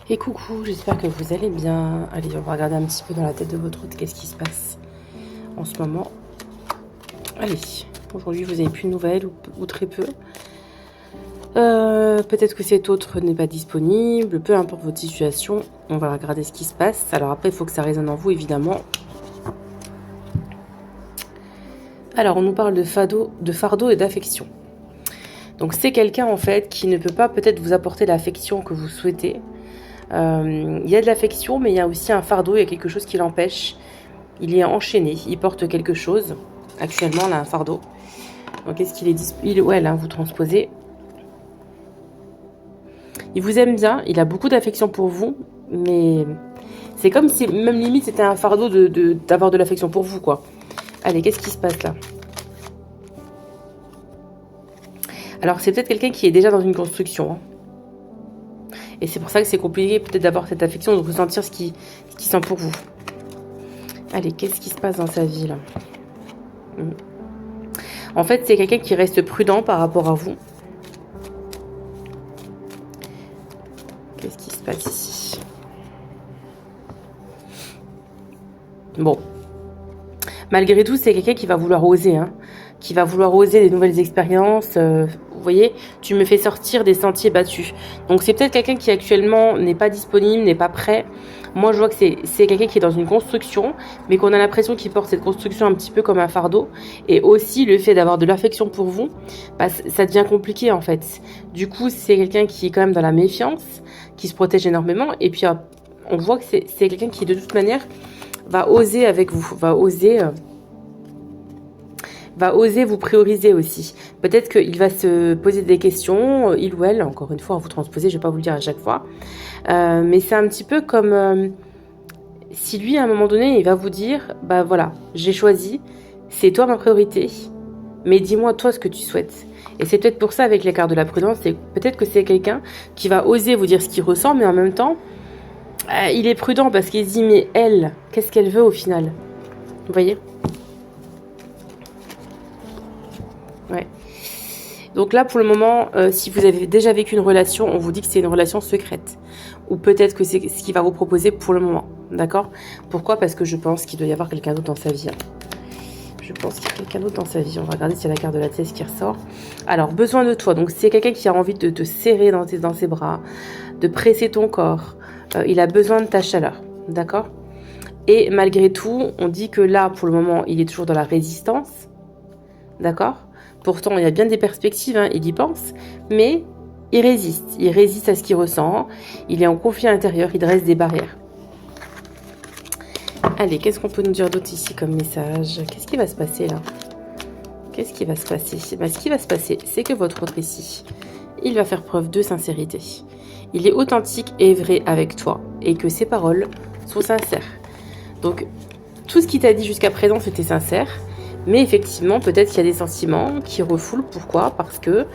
Et coucou, j'espère que vous allez bien. Allez, on va regarder un petit peu dans la tête de votre hôte qu'est-ce qui se passe en ce moment. Allez, aujourd'hui vous n'avez plus de nouvelles ou très peu. Peut-être que cet autre n'est pas disponible, peu importe votre situation, on va regarder ce qui se passe. Alors après, il faut que ça résonne en vous, évidemment. Alors, on nous parle de fardeau et d'affection. Donc c'est quelqu'un en fait qui ne peut pas peut-être vous apporter l'affection que vous souhaitez. Il y a de l'affection, mais il y a aussi un fardeau, il y a quelque chose qui l'empêche. Il est enchaîné, il porte quelque chose. Actuellement, là, un fardeau. Donc, est-ce qu'il est disponible? Ouais, là, vous transposez. Il vous aime bien, il a beaucoup d'affection pour vous, mais c'est comme si, même limite, c'était un fardeau d'avoir de l'affection pour vous, quoi. Allez, qu'est-ce qui se passe là? Alors, c'est peut-être quelqu'un qui est déjà dans une construction, hein. Et c'est pour ça que c'est compliqué peut-être d'avoir cette affection, de ressentir ce qu'il sent pour vous. Allez, qu'est-ce qui se passe dans sa vie là? En fait, c'est quelqu'un qui reste prudent par rapport à vous. Qu'est-ce qui se passe ici? Bon. Malgré tout, c'est quelqu'un qui va vouloir oser, hein, qui va vouloir oser des nouvelles expériences. Vous voyez, tu me fais sortir des sentiers battus. Donc c'est peut-être quelqu'un qui actuellement n'est pas disponible, n'est pas prêt. Moi, je vois que c'est quelqu'un qui est dans une construction, mais qu'on a l'impression qu'il porte cette construction un petit peu comme un fardeau. Et aussi, le fait d'avoir de l'affection pour vous, bah, ça devient compliqué en fait. Du coup, c'est quelqu'un qui est quand même dans la méfiance, qui se protège énormément. Et puis, on voit que c'est quelqu'un qui, de toute manière, va oser avec vous, va oser vous prioriser aussi. Peut-être qu'il va se poser des questions, il ou elle, encore une fois, vous transposez, je ne vais pas vous le dire à chaque fois. Mais c'est un petit peu comme si lui, à un moment donné, il va vous dire, bah voilà, j'ai choisi, c'est toi ma priorité, mais dis-moi toi ce que tu souhaites. Et c'est peut-être pour ça, avec les cartes de la prudence, c'est peut-être que c'est quelqu'un qui va oser vous dire ce qu'il ressent, mais en même temps, il est prudent parce qu'il se dit, mais elle, qu'est-ce qu'elle veut au final? Vous voyez? Ouais. Donc là, pour le moment, si vous avez déjà vécu une relation, on vous dit que c'est une relation secrète. Ou peut-être que c'est ce qu'il va vous proposer pour le moment. D'accord? Pourquoi? Parce que je pense qu'il doit y avoir quelqu'un d'autre dans sa vie. Je pense qu'il y a quelqu'un d'autre dans sa vie. On va regarder s'il y a la carte de la thèse qui ressort. Alors, besoin de toi. Donc, c'est quelqu'un qui a envie de te serrer dans ses bras, de presser ton corps. Il a besoin de ta chaleur. D'accord? Et malgré tout, on dit que là, pour le moment, il est toujours dans la résistance. D'accord? Pourtant, il y a bien des perspectives, hein, il y pense, mais il résiste à ce qu'il ressent, il est en conflit intérieur, il dresse des barrières. Allez, qu'est-ce qu'on peut nous dire d'autre ici comme message? Qu'est-ce qui va se passer là? Qu'est-ce qui va se passer? Ce qui va se passer, c'est que votre autre ici, il va faire preuve de sincérité. Il est authentique et vrai avec toi, et que ses paroles sont sincères. Donc, tout ce qu'il t'a dit jusqu'à présent, c'était sincère. Mais effectivement, peut-être qu'il y a des sentiments qui refoulent. Pourquoi? Parce que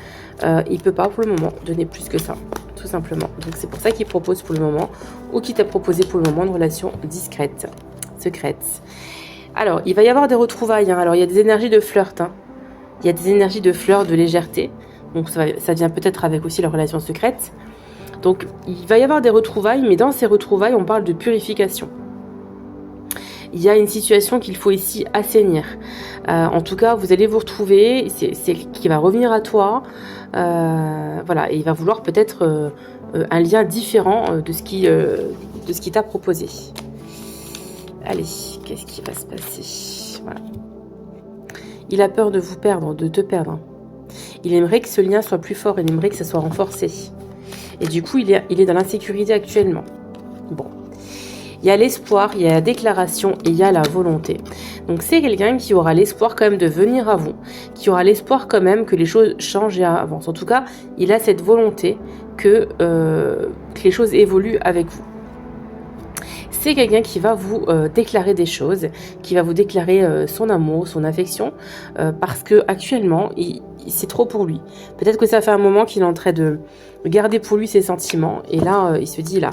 il peut pas pour le moment donner plus que ça, tout simplement. Donc c'est pour ça qu'il propose pour le moment, ou qu'il t'a proposé pour le moment, une relation discrète, secrète. Alors, il va y avoir des retrouvailles, hein. Alors, il y a des énergies de flirt, hein. Il y a des énergies de flirt, de légèreté. Donc ça vient peut-être avec aussi la relation secrète. Donc, il va y avoir des retrouvailles, mais dans ces retrouvailles, on parle de purification. Il y a une situation qu'il faut ici assainir. En tout cas, vous allez vous retrouver, c'est qui va revenir à toi. Voilà, et il va vouloir peut-être un lien différent de ce qui t'a proposé. Allez, qu'est-ce qui va se passer? Voilà. Il a peur de vous perdre, de te perdre. Il aimerait que ce lien soit plus fort, il aimerait que ça soit renforcé. Et du coup, il est dans l'insécurité actuellement. Bon. Il y a l'espoir, il y a la déclaration et il y a la volonté. Donc c'est quelqu'un qui aura l'espoir quand même de venir à vous, qui aura l'espoir quand même que les choses changent et avancent. En tout cas, il a cette volonté que les choses évoluent avec vous. C'est quelqu'un qui va vous déclarer des choses, qui va vous déclarer son amour, son affection, parce que actuellement, c'est trop pour lui. Peut-être que ça fait un moment qu'il est en train de garder pour lui ses sentiments, et là, il se dit là,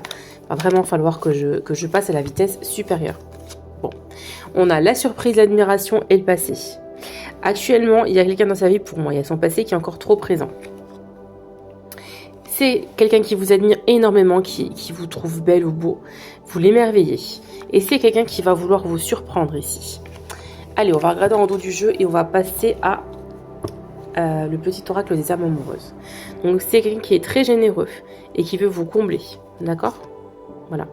va vraiment falloir que je passe à la vitesse supérieure. Bon, on a la surprise, l'admiration et le passé. Actuellement, il y a quelqu'un dans sa vie, pour moi, il y a son passé qui est encore trop présent. C'est quelqu'un qui vous admire énormément, qui vous trouve belle ou beau. Vous l'émerveillez. Et c'est quelqu'un qui va vouloir vous surprendre ici. Allez, on va regarder en dos du jeu et on va passer à le petit oracle des âmes amoureuses. Donc c'est quelqu'un qui est très généreux et qui veut vous combler. D'accord? Voilà.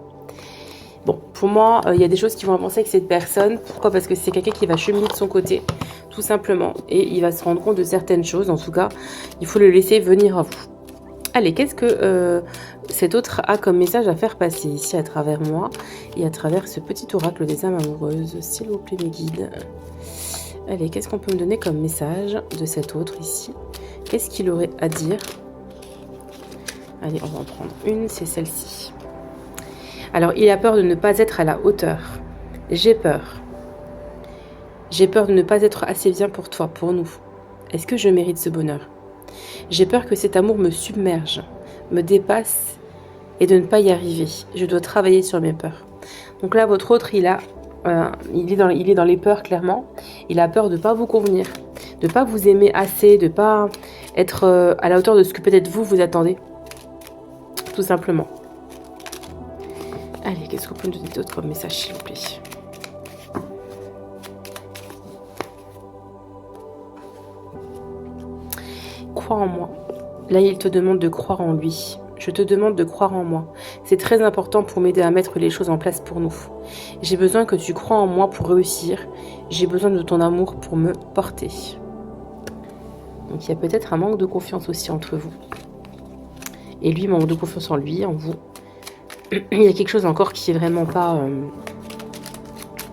Bon, pour moi, il y a des choses qui vont avancer avec cette personne. Pourquoi? Parce que c'est quelqu'un qui va cheminer de son côté, tout simplement. Et il va se rendre compte de certaines choses. En tout cas, il faut le laisser venir à vous. Allez, qu'est-ce que cet autre a comme message à faire passer ici à travers moi et à travers ce petit oracle des âmes amoureuses? S'il vous plaît, mes guides. Allez, qu'est-ce qu'on peut me donner comme message de cet autre ici? Qu'est-ce qu'il aurait à dire? Allez, on va en prendre une, c'est celle-ci. Alors, il a peur de ne pas être à la hauteur. J'ai peur. J'ai peur de ne pas être assez bien pour toi, pour nous. Est-ce que je mérite ce bonheur? J'ai peur que cet amour me submerge, me dépasse et de ne pas y arriver. Je dois travailler sur mes peurs. Donc là, votre autre, il est dans les peurs, clairement. Il a peur de ne pas vous convenir, de ne pas vous aimer assez, de ne pas être à la hauteur de ce que peut-être vous attendez. Tout simplement. Allez, qu'est-ce qu'on peut nous donner d'autre comme message, s'il vous plaît? Crois en moi. Là, il te demande de croire en lui. Je te demande de croire en moi. C'est très important pour m'aider à mettre les choses en place pour nous. J'ai besoin que tu crois en moi pour réussir. J'ai besoin de ton amour pour me porter. Donc, il y a peut-être un manque de confiance aussi entre vous. Et lui manque de confiance en lui, en vous. Il y a quelque chose encore qui est vraiment pas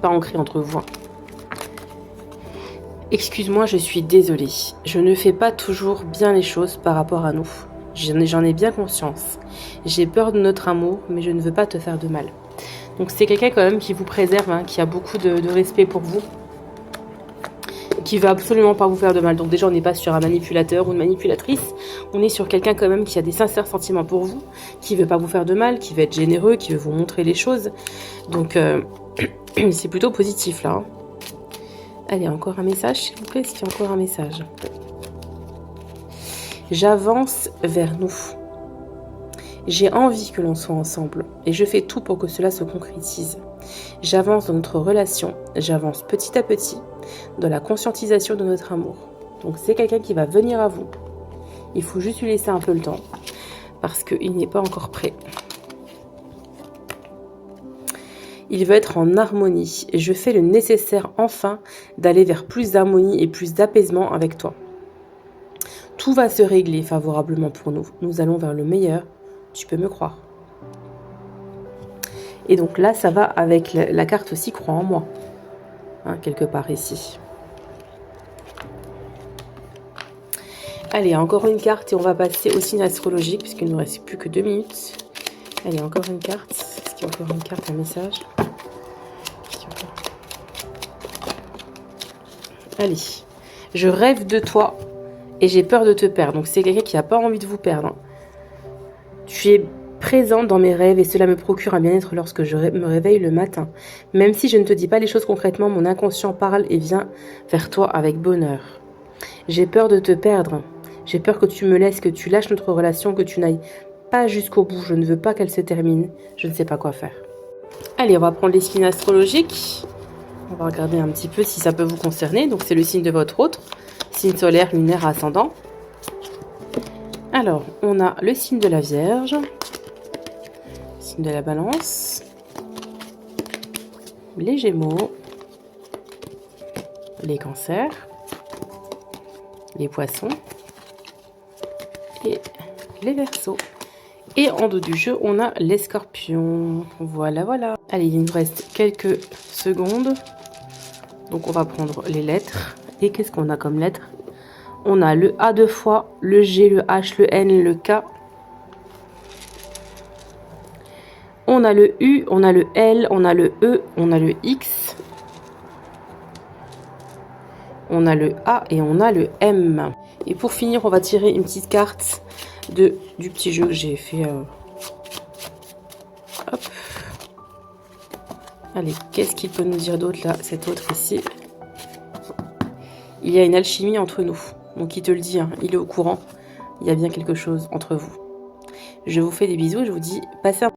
ancré entre vous. Excuse-moi, je suis désolée. Je ne fais pas toujours bien les choses par rapport à nous. J'en ai bien conscience. J'ai peur de notre amour, mais je ne veux pas te faire de mal. Donc c'est quelqu'un quand même qui vous préserve, hein, qui a beaucoup de respect pour vous, qui veut absolument pas vous faire de mal. Donc déjà, on n'est pas sur un manipulateur ou une manipulatrice. On est sur quelqu'un quand même qui a des sincères sentiments pour vous, qui veut pas vous faire de mal, qui veut être généreux, qui veut vous montrer les choses. Donc c'est plutôt positif là. Hein. Allez, encore un message, s'il vous plaît. Est-ce qu'il y a encore un message? J'avance vers nous. J'ai envie que l'on soit ensemble et je fais tout pour que cela se concrétise. J'avance dans notre relation, j'avance petit à petit dans la conscientisation de notre amour. Donc c'est quelqu'un qui va venir à vous. Il faut juste lui laisser un peu le temps parce qu'il n'est pas encore prêt. Il veut être en harmonie et je fais le nécessaire enfin d'aller vers plus d'harmonie et plus d'apaisement avec toi. Tout va se régler favorablement pour nous. Nous allons vers le meilleur. Tu peux me croire. Et donc là, ça va avec la carte aussi crois en moi. Hein, quelque part ici. Allez, encore une carte et on va passer au signe astrologique puisqu'il ne nous reste plus que 2 minutes. Allez, encore une carte. Est-ce qu'il y a encore une carte, un message? Allez. Je rêve de toi et j'ai peur de te perdre. Donc c'est quelqu'un qui n'a pas envie de vous perdre. Hein. Tu es présente dans mes rêves et cela me procure un bien-être lorsque je me réveille le matin. Même si je ne te dis pas les choses concrètement, mon inconscient parle et vient vers toi avec bonheur. J'ai peur de te perdre. J'ai peur que tu me laisses, que tu lâches notre relation, que tu n'ailles pas jusqu'au bout. Je ne veux pas qu'elle se termine. Je ne sais pas quoi faire. Allez, on va prendre les signes astrologiques. On va regarder un petit peu si ça peut vous concerner. Donc, c'est le signe de votre autre. Signe solaire, lunaire, ascendant. Alors, on a le signe de la Vierge. Signe de la Balance. Les Gémeaux. Les Cancers. Les Poissons. Et les Verseaux. Et en dos du jeu, on a les Scorpions. Voilà, voilà. Allez, il nous reste quelques secondes. Donc, on va prendre les lettres. Et qu'est-ce qu'on a comme lettres? On a le A 2 fois, le G, le H, le N, le K. On a le U, on a le L, on a le E, on a le X. On a le A et on a le M. Et pour finir, on va tirer une petite carte du petit jeu que j'ai fait. Hop. Allez, qu'est-ce qu'il peut nous dire d'autre là, cet autre ici? Il y a une alchimie entre nous. Donc il te le dit, hein, il est au courant. Il y a bien quelque chose entre vous. Je vous fais des bisous et je vous dis passez un